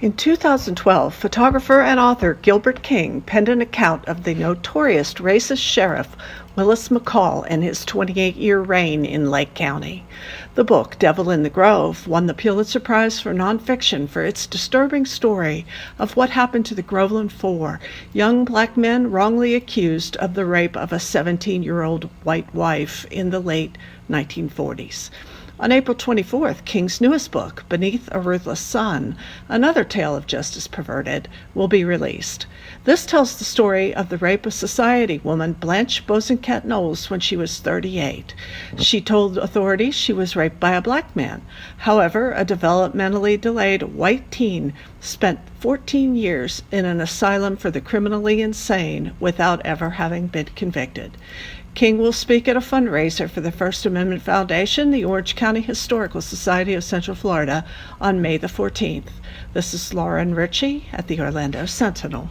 In 2012, photographer and author Gilbert penned an account of the notorious racist sheriff Willis McCall and his 28-year reign in Lake County. The book, Devil in the Grove, won the Pulitzer Prize for Nonfiction for its disturbing story of what happened to the Groveland Four, young black men wrongly accused of the rape of a 17-year-old white wife in the late 1940s. On April 24th, King's newest book, Beneath a Ruthless Sun, another tale of justice perverted, will be released. This tells the story of the rape of society woman Blanche Bosanquet Knowles when she was 38. She told authorities she was raped by a black man. However, a developmentally delayed white teen spent 14 years in an asylum for the criminally insane without ever having been convicted. King will speak at a fundraiser for the First Amendment Foundation, the Orange County Historical Society of Central Florida, on May the 14th. This is Lauren Ritchie at the Orlando Sentinel.